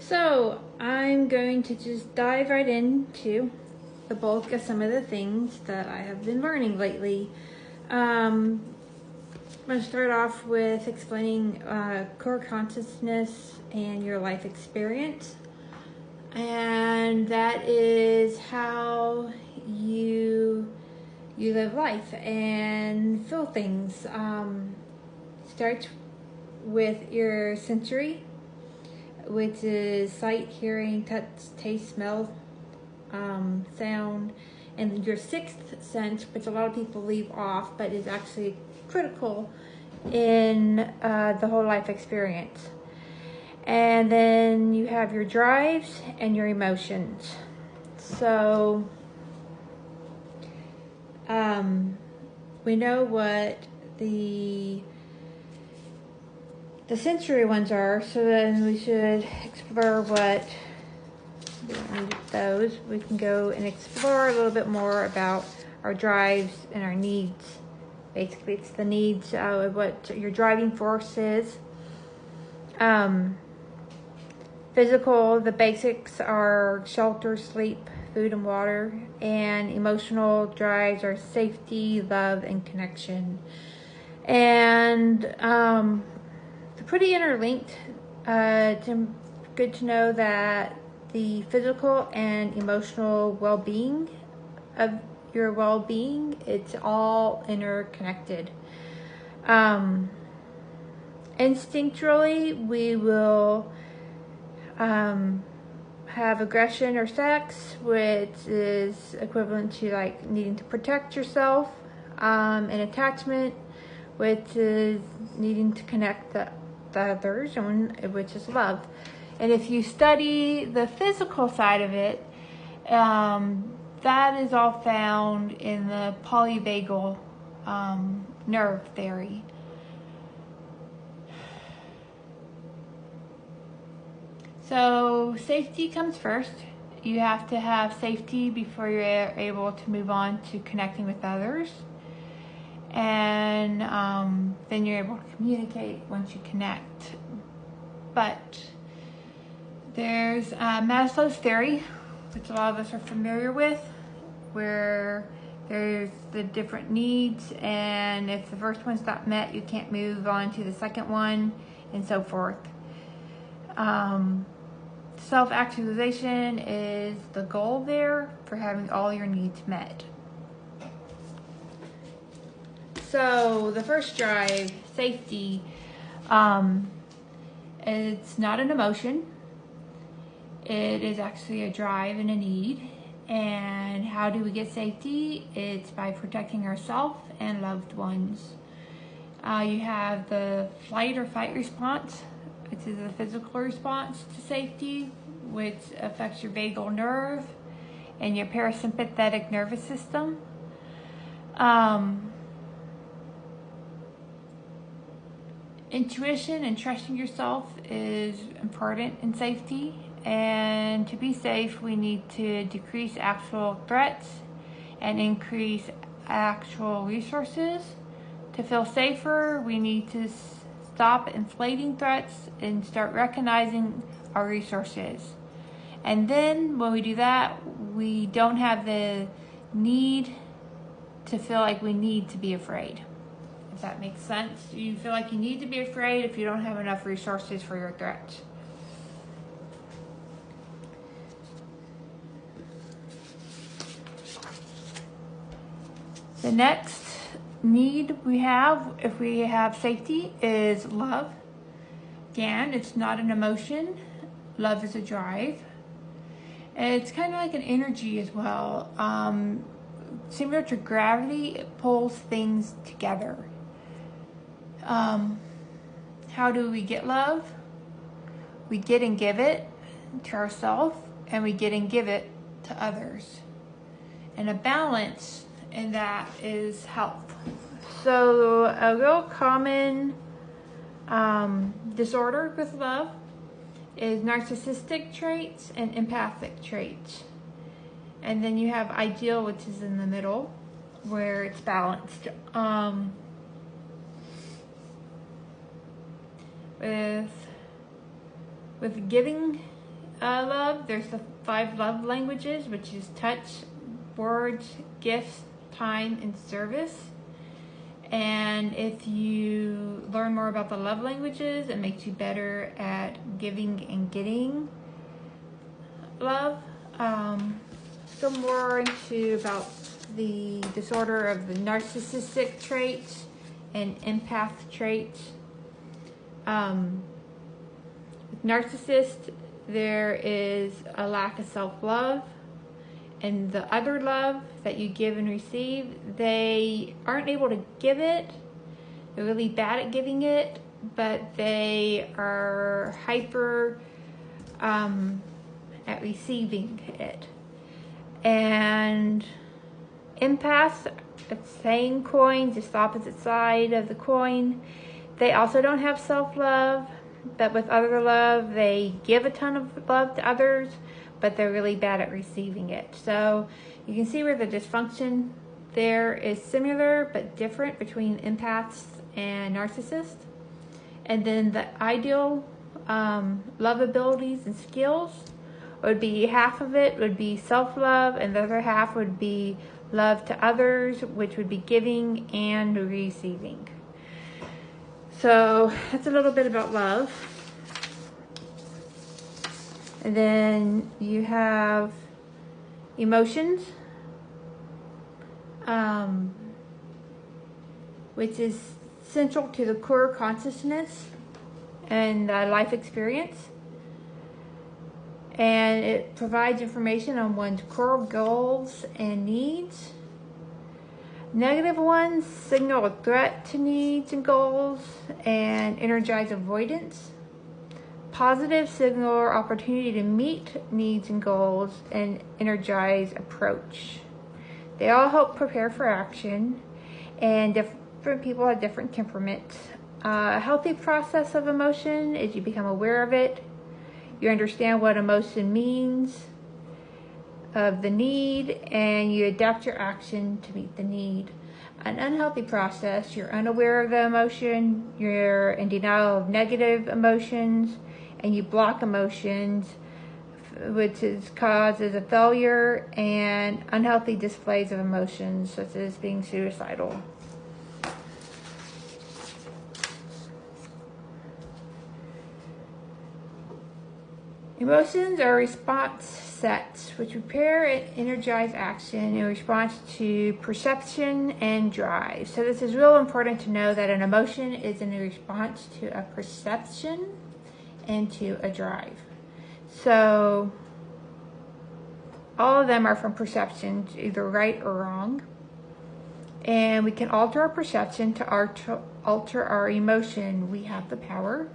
So I'm going to just dive right into the bulk of some of the things that I have been learning lately. I'm going to start off with explaining core consciousness and your life experience. And that is how you live life and feel things. Starts with your sensory, which is sight, hearing, touch, taste, smell, sound, and your sixth sense, which a lot of people leave off, but is actually critical in the whole life experience. And then you have your drives and your emotions. So we know what the sensory ones are, so then we should explore what we don't need those. We can go and explore a little bit more about our drives and our needs. Basically, it's the needs of what your driving force is. Physical, the basics are shelter, sleep, food, and water. And emotional drives are safety, love, and connection. And they're pretty interlinked. It's good to know that the physical and emotional well-being of your well-being, it's all interconnected. Instinctually, we will have aggression or sex, which is equivalent to like needing to protect yourself, and attachment, which is needing to connect the others, which is love. And if you study the physical side of it, that is all found in the polyvagal nerve theory. So safety comes first. You have to have safety before you're able to move on to connecting with others. And then you're able to communicate once you connect. But there's Maslow's theory, which a lot of us are familiar with, where there's the different needs, and if the first one's not met, you can't move on to the second one, and so forth. Self-actualization is the goal there for having all your needs met. So the first drive, safety, it's not an emotion. It is actually a drive and a need. And how do we get safety? It's by protecting ourselves and loved ones. You have the flight or fight response, which is a physical response to safety, which affects your vagal nerve and your parasympathetic nervous system. Intuition and trusting yourself is important in safety. And to be safe, we need to decrease actual threats and increase actual resources. To feel safer, we need to stop inflating threats and start recognizing our resources. And then when we do that, we don't have the need to feel like we need to be afraid. If that makes sense. You feel like you need to be afraid if you don't have enough resources for your threats. The next need we have, if we have safety, is love. Again, it's not an emotion. Love is a drive. It's kind of like an energy as well. Similar to gravity, it pulls things together. How do we get love? We get and give it to ourselves, and we get and give it to others. And a balance in that is health. So a real common disorder with love is narcissistic traits and empathic traits. And then you have ideal, which is in the middle, where it's balanced. With giving love. There's the 5 love languages, which is touch, words, gifts, time, and service. And if you learn more about the love languages, it makes you better at giving and getting love. Go more into about the disorder of the narcissistic traits and empath traits. With narcissist, there is a lack of self-love, and the other love that you give and receive, they aren't able to give it. They're really bad at giving it, but they are hyper at receiving it. And empaths, the same coin, just the opposite side of the coin. They also don't have self-love, but with other love, they give a ton of love to others, but they're really bad at receiving it. So you can see where the dysfunction there is similar but different between empaths and narcissists. And then the ideal love abilities and skills would be, half of it would be self-love, and the other half would be love to others, which would be giving and receiving. So that's a little bit about love. And then you have emotions, which is central to the core consciousness and life experience. And it provides information on one's core goals and needs. Negative ones signal a threat to needs and goals and energize avoidance. Positive signal opportunity to meet needs and goals and energize approach. They all help prepare for action, and different people have different temperaments. A healthy process of emotion is you become aware of it, you understand what emotion means, of the need, and you adapt your action to meet the need. An unhealthy process, you're unaware of the emotion, you're in denial of negative emotions, and you block emotions, which causes a failure and unhealthy displays of emotions, such as being suicidal. Emotions are response sets, which prepare and energize action in response to perception and drive. So this is real important to know that an emotion is in response to a perception and to a drive. So all of them are from perception, either right or wrong. And we can alter our perception to alter our emotion. We have the power.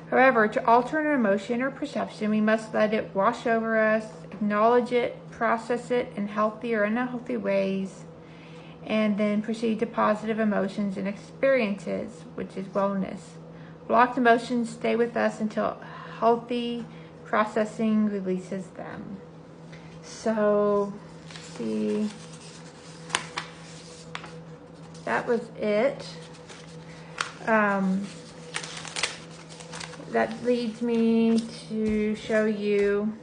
However, to alter an emotion or perception, we must let it wash over us, acknowledge it, process it in healthy or unhealthy ways, and then proceed to positive emotions and experiences, which is wellness. Blocked emotions stay with us until healthy processing releases them. So, see, that was it. That leads me to show you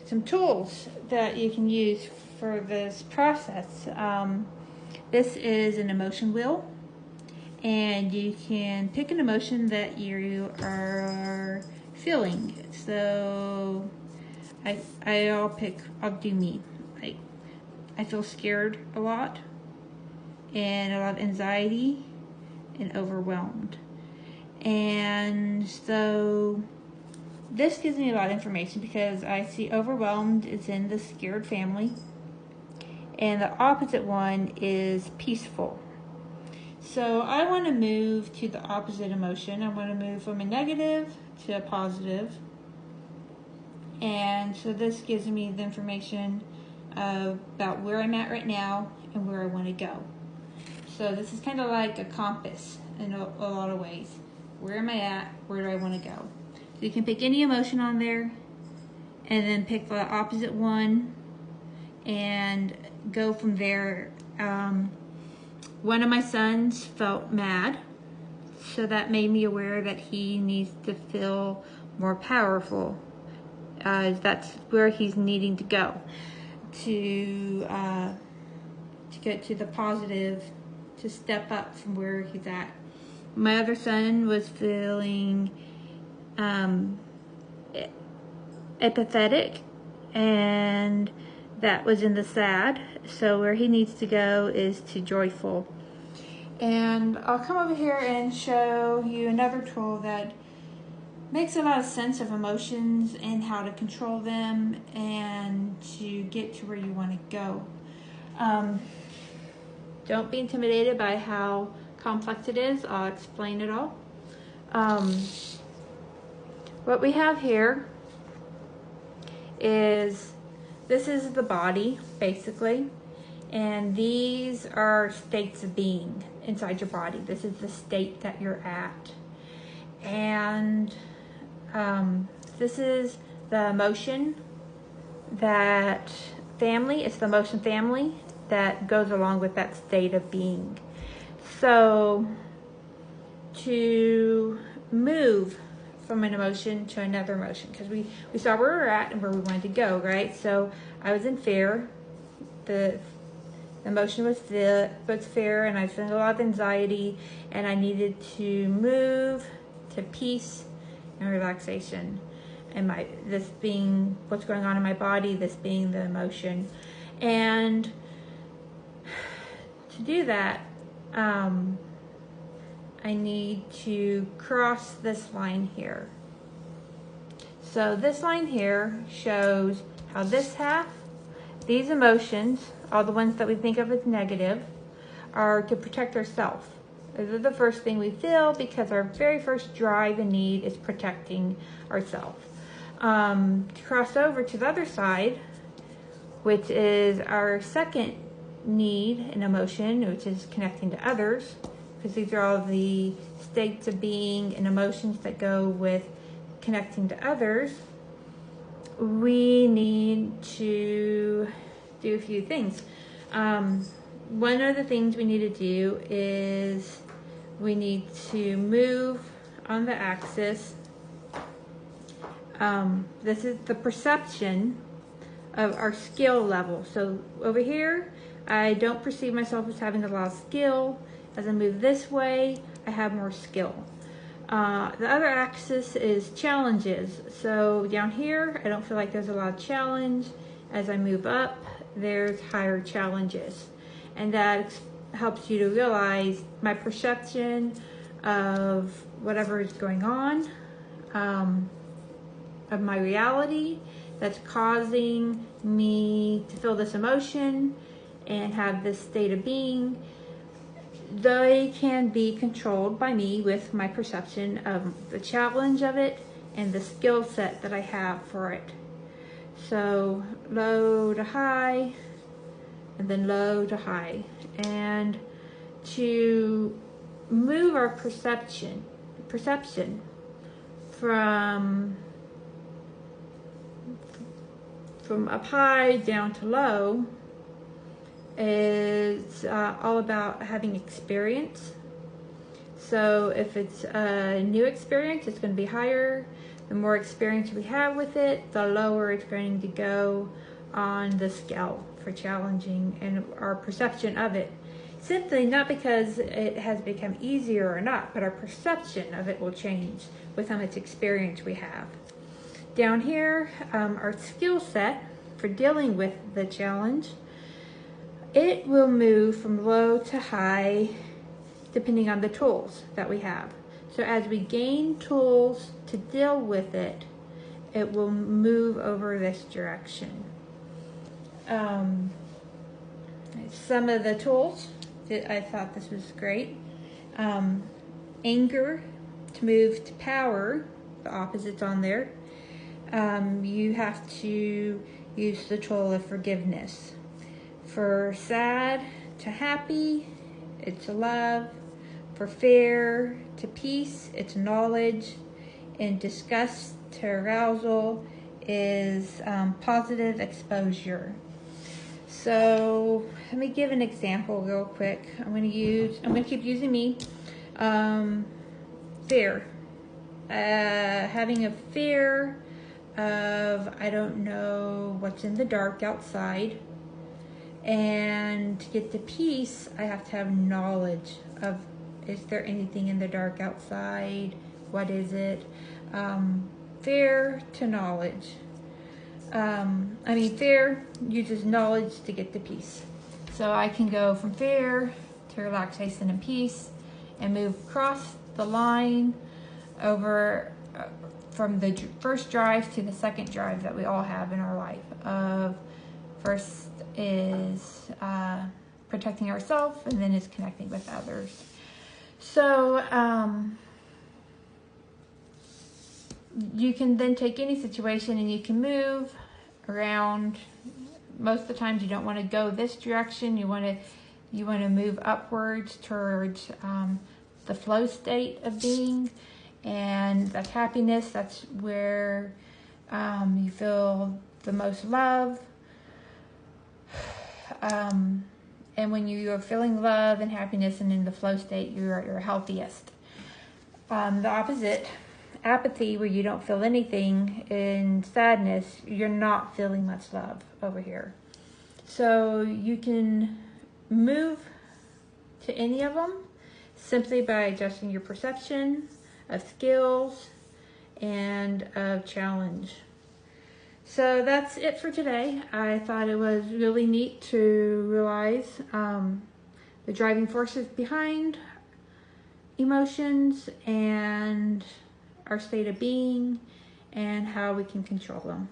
some tools that you can use for this process. This is an emotion wheel, and you can pick an emotion that you are feeling. So I'll do me. Like, I feel scared a lot, and a lot of anxiety, and overwhelmed. And so this gives me a lot of information because I see overwhelmed is in the scared family, and the opposite one is peaceful. So I want to move to the opposite emotion. I want to move from a negative to a positive. And so this gives me the information about where I'm at right now and where I want to go. So this is kind of like a compass in a lot of ways. Where am I at? Where do I want to go? So you can pick any emotion on there and then pick the opposite one and go from there. One of my sons felt mad, so that made me aware that he needs to feel more powerful. That's where he's needing to go to get to the positive, to step up from where he's at. My other son was feeling apathetic, and that was in the sad. So where he needs to go is to joyful. And I'll come over here and show you another tool that makes a lot of sense of emotions and how to control them and to get to where you want to go. Don't be intimidated by how complex it is. I'll explain it all. What we have here is, this is the body, basically. And these are states of being inside your body. This is the state that you're at. And this is the emotion that family, it's the emotion family that goes along with that state of being. So to move from an emotion to another emotion, because we saw where we were at and where we wanted to go, right? So I was in fear. The emotion was fear, and I was feeling a lot of anxiety, and I needed to move to peace and relaxation. And this being what's going on in my body, this being the emotion. And to do that, I need to cross this line here. So this line here shows how this half, these emotions, all the ones that we think of as negative, are to protect ourselves. This is the first thing we feel because our very first drive and need is protecting ourselves. To cross over to the other side, which is our second need and emotion, which is connecting to others, because these are all the states of being and emotions that go with connecting to others. We need to do a few things. One of the things we need to do is we need to move on the axis. This is the perception of our skill level. So over here, I don't perceive myself as having a lot of skill. As I move this way, I have more skill. The other axis is challenges. So down here, I don't feel like there's a lot of challenge. As I move up, there's higher challenges. And that helps you to realize my perception of whatever is going on, of my reality that's causing me to feel this emotion and have this state of being. They can be controlled by me with my perception of the challenge of it and the skill set that I have for it. So low to high, and then low to high. And to move our perception from up high down to low is all about having experience. So if it's a new experience, it's going to be higher. The more experience we have with it, the lower it's going to go on the scale for challenging and our perception of it. Simply not because it has become easier or not, but our perception of it will change with how much experience we have. Down here, our skill set for dealing with the challenge, it will move from low to high depending on the tools that we have. So as we gain tools to deal with it, it will move over this direction. Some of the tools, I thought this was great. Anger, to move to power, the opposite's on there. You have to use the tool of forgiveness. For sad to happy, it's love. For fear to peace, it's knowledge. And disgust to arousal is positive exposure. So let me give an example real quick. I'm going to keep using me. Fear. Having a fear of I don't know what's in the dark outside. And to get to peace, I have to have knowledge of, is there anything in the dark outside? What is it? Fear to knowledge. Fear uses knowledge to get to peace. So I can go from fear to relaxation and peace and move across the line over from the first drive to the second drive that we all have in our life. First is protecting ourselves, and then is connecting with others. So you can then take any situation and you can move around. Most of the times you don't want to go this direction. You want to move upwards towards the flow state of being, and that's happiness. That's where you feel the most love. And when you are feeling love and happiness and in the flow state, you're at your healthiest. The opposite, apathy, where you don't feel anything, and sadness, you're not feeling much love over here. So you can move to any of them simply by adjusting your perception of skills and of challenge. So that's it for today. I thought it was really neat to realize the driving forces behind emotions and our state of being and how we can control them.